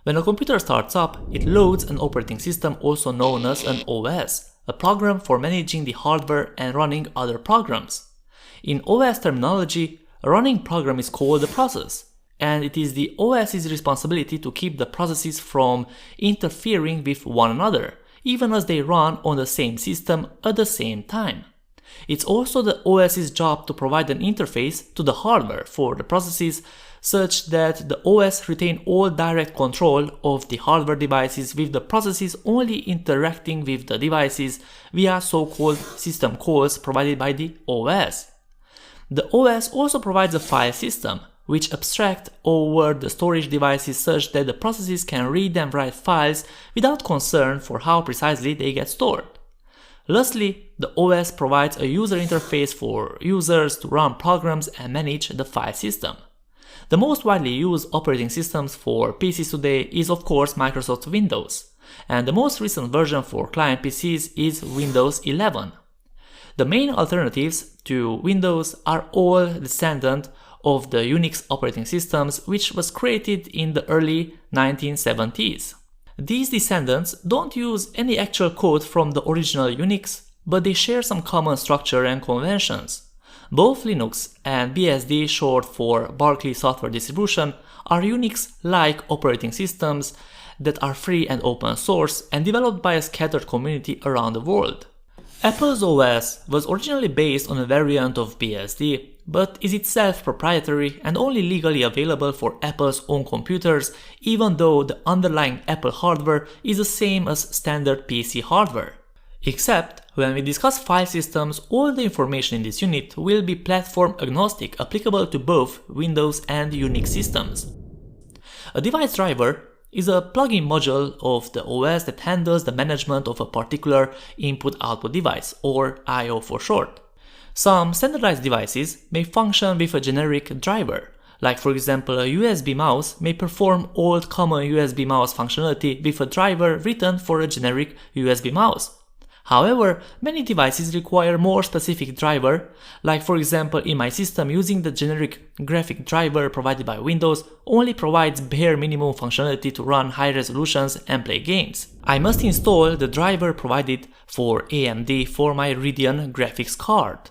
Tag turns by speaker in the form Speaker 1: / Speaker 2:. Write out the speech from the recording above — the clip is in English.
Speaker 1: When a computer starts up, it loads an operating system also known as an OS, a program for managing the hardware and running other programs. In OS terminology, a running program is called a process, and it is the OS's responsibility to keep the processes from interfering with one another, even as they run on the same system at the same time. It's also the OS's job to provide an interface to the hardware for the processes such that the OS retain all direct control of the hardware devices, with the processes only interacting with the devices via so-called system calls provided by the OS. The OS also provides a file system, which abstracts over the storage devices such that the processes can read and write files without concern for how precisely they get stored. Lastly, the OS provides a user interface for users to run programs and manage the file system. The most widely used operating systems for PCs today is of course Microsoft Windows, and the most recent version for client PCs is Windows 11. The main alternatives to Windows are all descendant of the Unix operating systems, which was created in the early 1970s. These descendants don't use any actual code from the original Unix, but they share some common structure and conventions. Both Linux and BSD, short for Berkeley Software Distribution, are Unix-like operating systems that are free and open source and developed by a scattered community around the world. Apple's OS was originally based on a variant of BSD, but is itself proprietary and only legally available for Apple's own computers, even though the underlying Apple hardware is the same as standard PC hardware. Except, when we discuss file systems, all the information in this unit will be platform agnostic, applicable to both Windows and Unix systems. A device driver is a plug-in module of the OS that handles the management of a particular input-output device, or I/O for short. Some standardized devices may function with a generic driver, like for example a USB mouse may perform old common USB mouse functionality with a driver written for a generic USB mouse. However, many devices require more specific driver, like for example in my system using the generic graphic driver provided by Windows only provides bare minimum functionality to run high resolutions and play games. I must install the driver provided for AMD for my Radeon graphics card.